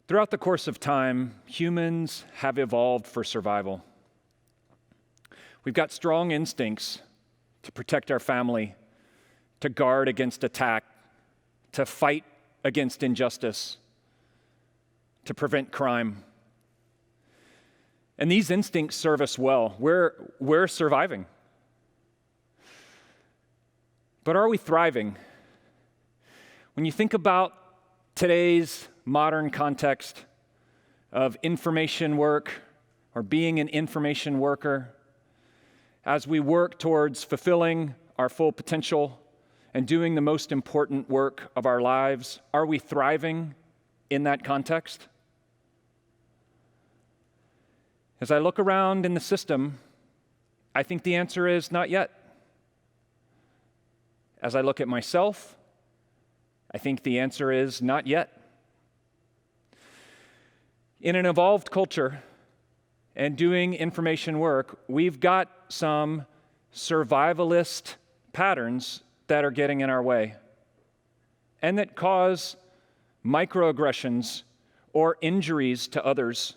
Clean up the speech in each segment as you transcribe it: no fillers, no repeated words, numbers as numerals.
Throughout the course of time, humans have evolved for survival. We've got strong instincts to protect our family, to guard against attack, to fight against injustice, to prevent crime. And these instincts serve us well. We're surviving. But are we thriving? When you think about today's modern context of information work or being an information worker, as we work towards fulfilling our full potential and doing the most important work of our lives, are we thriving in that context? As I look around in the system, I think the answer is not yet. As I look at myself, I think the answer is not yet. In an evolved culture and doing information work, we've got some survivalist patterns that are getting in our way and that cause microaggressions or injuries to others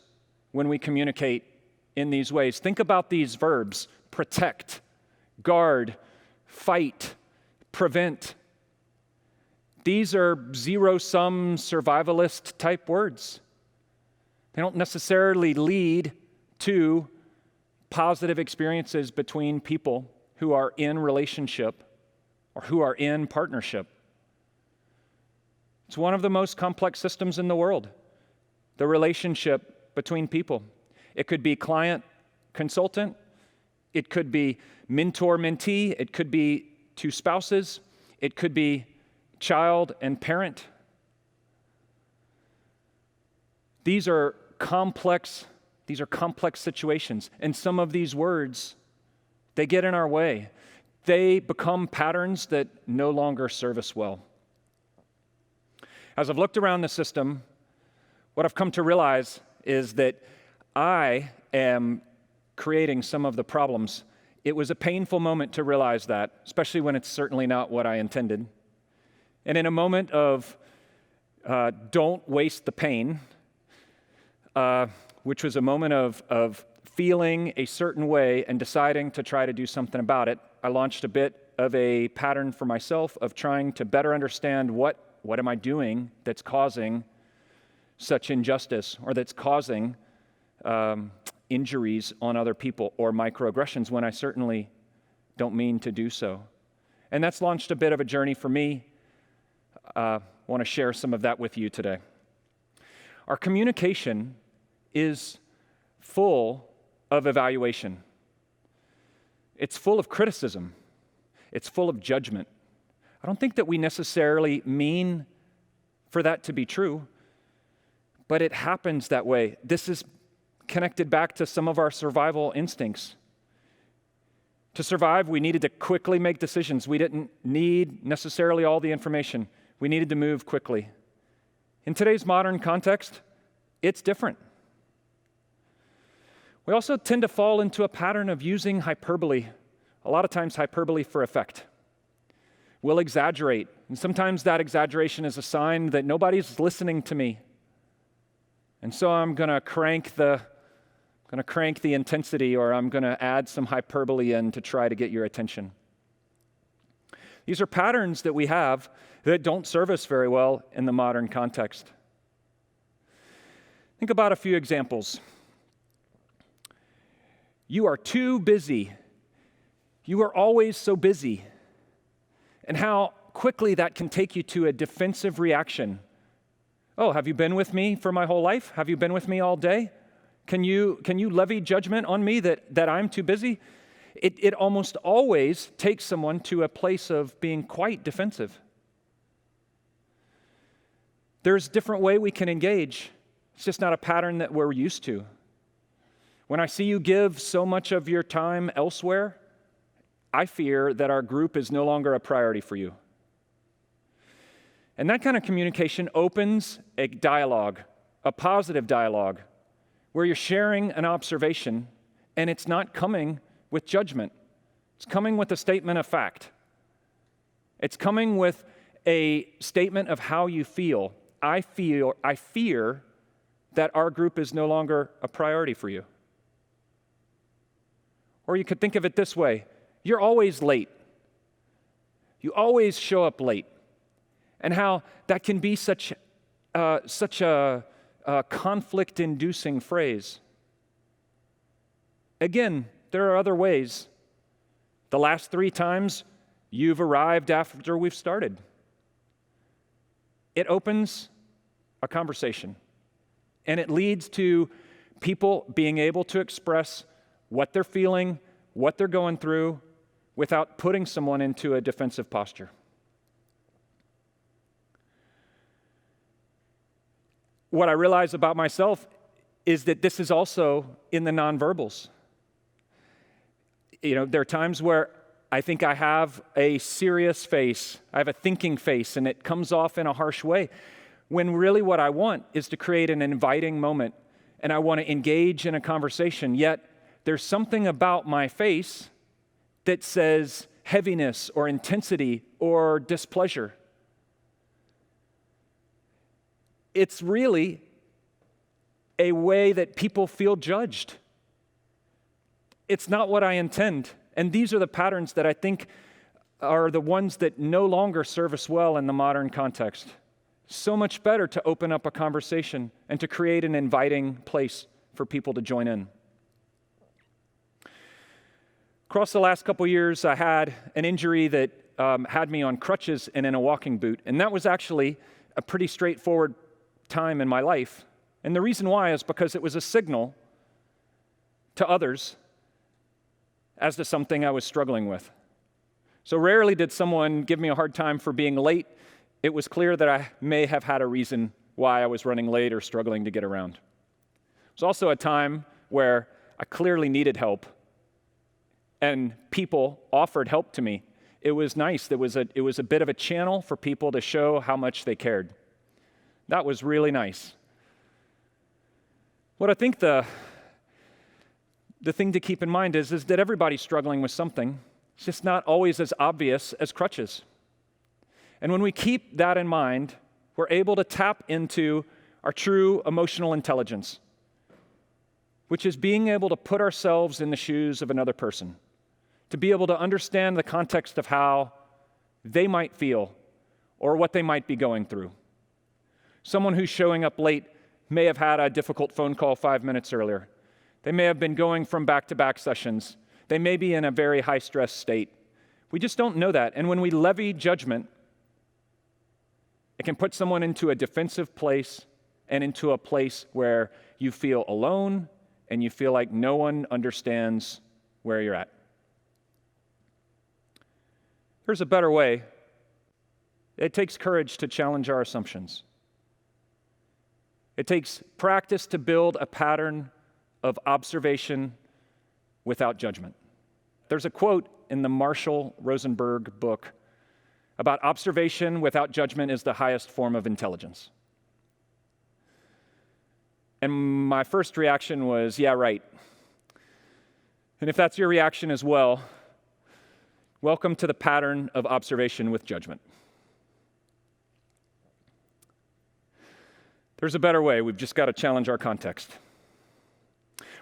when we communicate in these ways. Think about these verbs: protect, guard, fight, prevent. These are zero-sum survivalist type words. They don't necessarily lead to positive experiences between people who are in relationship or who are in partnership. It's one of the most complex systems in the world, the relationship between people. It could be client-consultant. It could be mentor-mentee. It could be two spouses. It could be child and parent. These are complex situations, and some of these words, they get in our way. They become patterns that no longer serve us well. As I've looked around the system, what I've come to realize is that I am creating some of the problems. It was a painful moment to realize that, especially when it's certainly not what I intended. And in a moment of don't waste the pain, which was a moment of feeling a certain way and deciding to try to do something about it, I launched a bit of a pattern for myself of trying to better understand what am I doing that's causing such injustice or that's causing injuries on other people or microaggressions when I certainly don't mean to do so. And that's launched a bit of a journey for me. I want to share some of that with you today. Our communication is full of evaluation. It's full of criticism. It's full of judgment. I don't think that we necessarily mean for that to be true, but it happens that way. This is connected back to some of our survival instincts. To survive, we needed to quickly make decisions. We didn't need necessarily all the information. We needed to move quickly. In today's modern context, it's different. We also tend to fall into a pattern of using hyperbole, a lot of times hyperbole for effect. We'll exaggerate, and sometimes that exaggeration is a sign that nobody's listening to me. And so I'm going to crank the intensity, or I'm going to add some hyperbole in to try to get your attention. These are patterns that we have that don't serve us very well in the modern context. Think about a few examples. You are too busy. You are always so busy. And how quickly that can take you to a defensive reaction. Oh, have you been with me for my whole life? Have you been with me all day? Can you levy judgment on me that I'm too busy? It almost always takes someone to a place of being quite defensive. There's a different way we can engage. It's just not a pattern that we're used to. When I see you give so much of your time elsewhere, I fear that our group is no longer a priority for you. And that kind of communication opens a dialogue, a positive dialogue, where you're sharing an observation and it's not coming with judgment. It's coming with a statement of fact. It's coming with a statement of how you feel. I fear that our group is no longer a priority for you. Or you could think of it this way: you're always late. You always show up late. And how that can be such a conflict-inducing phrase. Again, there are other ways. The last 3 times, you've arrived after we've started. It opens a conversation, and it leads to people being able to express what they're feeling, what they're going through, without putting someone into a defensive posture. What I realize about myself is that this is also in the nonverbals. There are times where I think I have a serious face, I have a thinking face, and it comes off in a harsh way, when really what I want is to create an inviting moment, and I want to engage in a conversation, yet there's something about my face that says heaviness or intensity or displeasure. It's really a way that people feel judged. It's not what I intend. And these are the patterns that I think are the ones that no longer serve us well in the modern context. So much better to open up a conversation and to create an inviting place for people to join in. Across the last couple years, I had an injury that had me on crutches and in a walking boot. And that was actually a pretty straightforward time in my life. And the reason why is because it was a signal to others as to something I was struggling with. So rarely did someone give me a hard time for being late. It was clear that I may have had a reason why I was running late or struggling to get around. It was also a time where I clearly needed help, and people offered help to me. It was nice. It was a bit of a channel for people to show how much they cared. That was really nice. What I think the thing to keep in mind is that everybody's struggling with something. It's just not always as obvious as crutches. And when we keep that in mind, we're able to tap into our true emotional intelligence, which is being able to put ourselves in the shoes of another person, to be able to understand the context of how they might feel or what they might be going through. Someone who's showing up late may have had a difficult phone call 5 minutes earlier. They may have been going from back-to-back sessions. They may be in a very high-stress state. We just don't know that. And when we levy judgment, it can put someone into a defensive place and into a place where you feel alone and you feel like no one understands where you're at. There's a better way. It takes courage to challenge our assumptions. It takes practice to build a pattern of observation without judgment. There's a quote in the Marshall Rosenberg book about observation without judgment is the highest form of intelligence. And my first reaction was, yeah, right. And if that's your reaction as well, welcome to the pattern of observation with judgment. There's a better way. We've just got to challenge our context.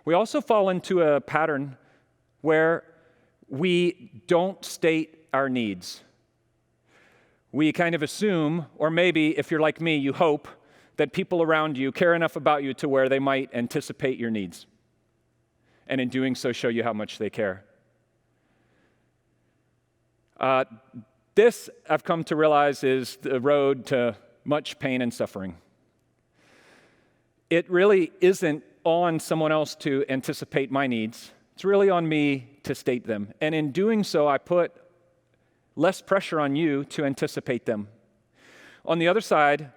We also fall into a pattern where we don't state our needs. We kind of assume, or maybe if you're like me, you hope that people around you care enough about you to where they might anticipate your needs, and in doing so show you how much they care. This, I've come to realize, is the road to much pain and suffering. It really isn't on someone else to anticipate my needs. It's really on me to state them. And in doing so, I put less pressure on you to anticipate them. On the other side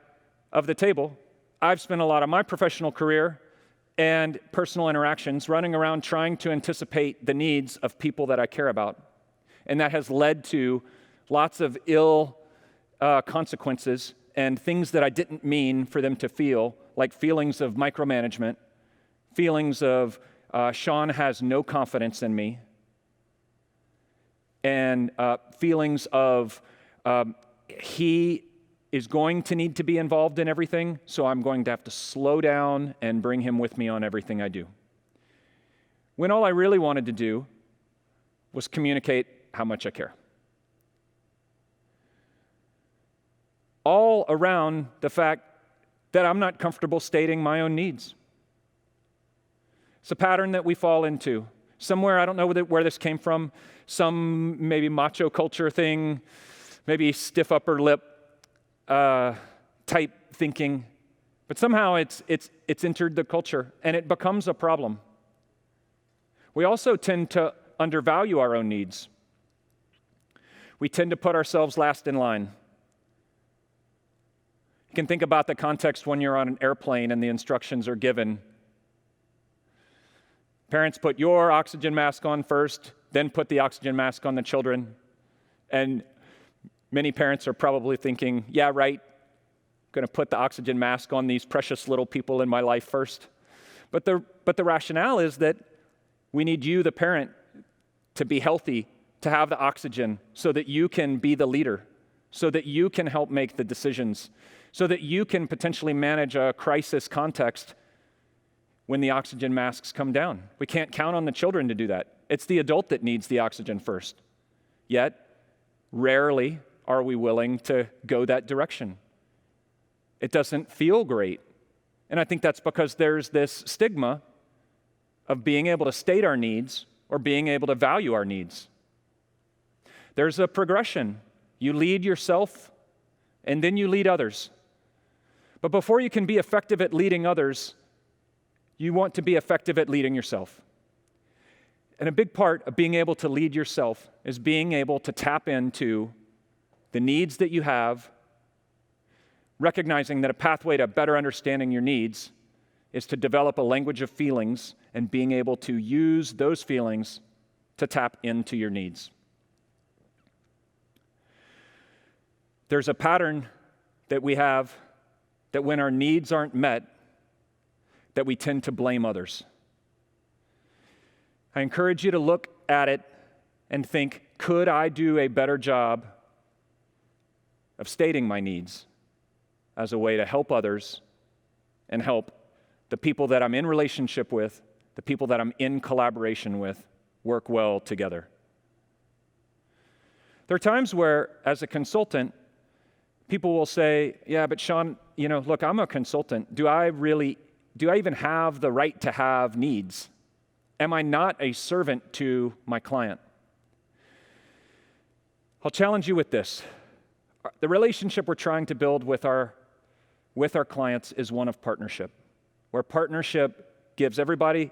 of the table, I've spent a lot of my professional career and personal interactions running around trying to anticipate the needs of people that I care about. And that has led to lots of ill consequences and things that I didn't mean for them to feel, like feelings of micromanagement, feelings of Sean has no confidence in me, and feelings of he is going to need to be involved in everything, so I'm going to have to slow down and bring him with me on everything I do. When all I really wanted to do was communicate how much I care. All around the fact that I'm not comfortable stating my own needs. It's a pattern that we fall into. Somewhere, I don't know where this came from, some maybe macho culture thing, maybe stiff upper lip type thinking, but somehow it's entered the culture and it becomes a problem. We also tend to undervalue our own needs. We tend to put ourselves last in line. You can think about the context when you're on an airplane and the instructions are given. Parents put your oxygen mask on first, then put the oxygen mask on the children. And many parents are probably thinking, yeah, right, going to put the oxygen mask on these precious little people in my life first. But the rationale is that we need you, the parent, to be healthy, to have the oxygen so that you can be the leader, so that you can help make the decisions, so that you can potentially manage a crisis context when the oxygen masks come down. We can't count on the children to do that. It's the adult that needs the oxygen first. Yet, rarely are we willing to go that direction. It doesn't feel great. And I think that's because there's this stigma of being able to state our needs or being able to value our needs. There's a progression. You lead yourself, and then you lead others. But before you can be effective at leading others, you want to be effective at leading yourself. And a big part of being able to lead yourself is being able to tap into the needs that you have, recognizing that a pathway to better understanding your needs is to develop a language of feelings and being able to use those feelings to tap into your needs. There's a pattern that we have that when our needs aren't met, that we tend to blame others. I encourage you to look at it and think, could I do a better job of stating my needs as a way to help others and help the people that I'm in relationship with, the people that I'm in collaboration with, work well together? There are times where, as a consultant, people will say, yeah, but Sean, look, I'm a consultant. Do I even have the right to have needs? Am I not a servant to my client? I'll challenge you with this. The relationship we're trying to build with our clients is one of partnership, where partnership gives everybody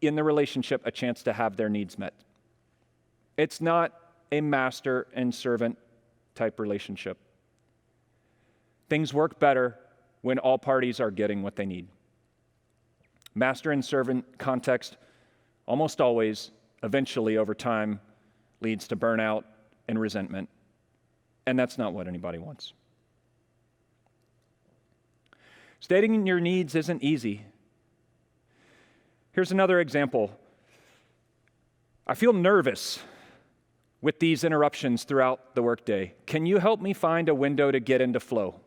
in the relationship a chance to have their needs met. It's not a master and servant type relationship. Things work better when all parties are getting what they need. Master and servant context almost always, eventually over time, leads to burnout and resentment. And that's not what anybody wants. Stating your needs isn't easy. Here's another example. I feel nervous with these interruptions throughout the workday. Can you help me find a window to get into flow?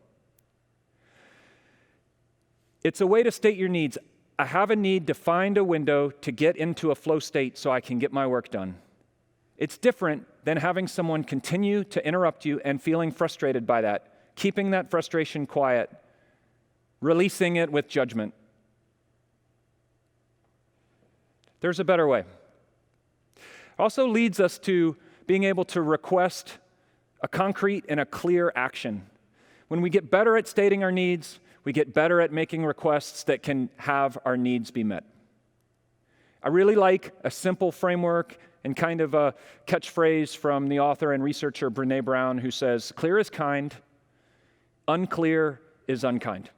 It's a way to state your needs. I have a need to find a window to get into a flow state so I can get my work done. It's different than having someone continue to interrupt you and feeling frustrated by that, keeping that frustration quiet, releasing it with judgment. There's a better way. It also leads us to being able to request a concrete and a clear action. When we get better at stating our needs, we get better at making requests that can have our needs be met. I really like a simple framework and kind of a catchphrase from the author and researcher Brené Brown, who says, clear is kind, unclear is unkind.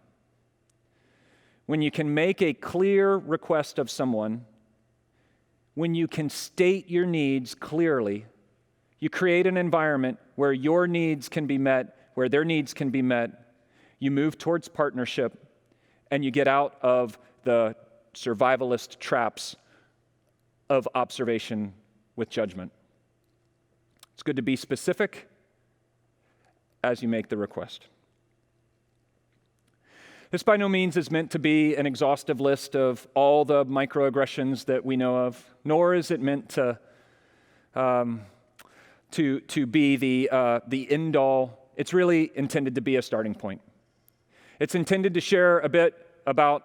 When you can make a clear request of someone, when you can state your needs clearly, you create an environment where your needs can be met, where their needs can be met. You move towards partnership, and you get out of the survivalist traps of observation with judgment. It's good to be specific as you make the request. This by no means is meant to be an exhaustive list of all the microaggressions that we know of, nor is it meant to be the end-all. It's really intended to be a starting point. It's intended to share a bit about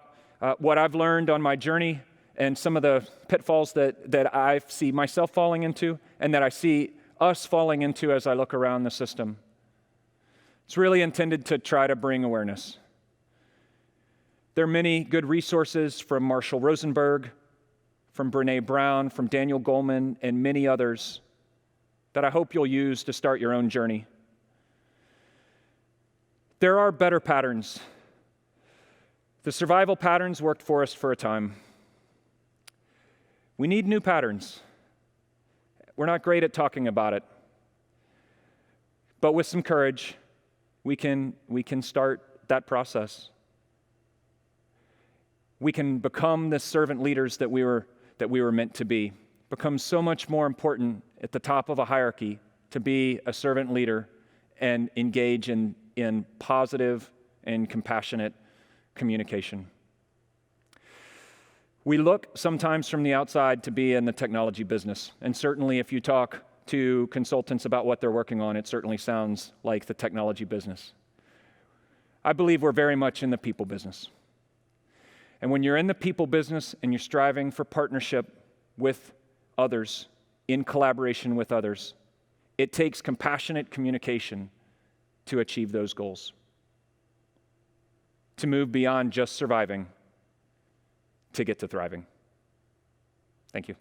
what I've learned on my journey and some of the pitfalls that I see myself falling into and that I see us falling into as I look around the system. It's really intended to try to bring awareness. There are many good resources from Marshall Rosenberg, from Brene Brown, from Daniel Goleman, and many others that I hope you'll use to start your own journey. There are better patterns. The survival patterns worked for us for a time. We need new patterns. We're not great at talking about it. But with some courage, we can start that process. We can become the servant leaders that we were meant to be. Become so much more important at the top of a hierarchy to be a servant leader and engage in positive and compassionate communication. We look sometimes from the outside to be in the technology business, and certainly if you talk to consultants about what they're working on, it certainly sounds like the technology business. I believe we're very much in the people business. And when you're in the people business and you're striving for partnership with others, in collaboration with others, it takes compassionate communication to achieve those goals, to move beyond just surviving to get to thriving. Thank you.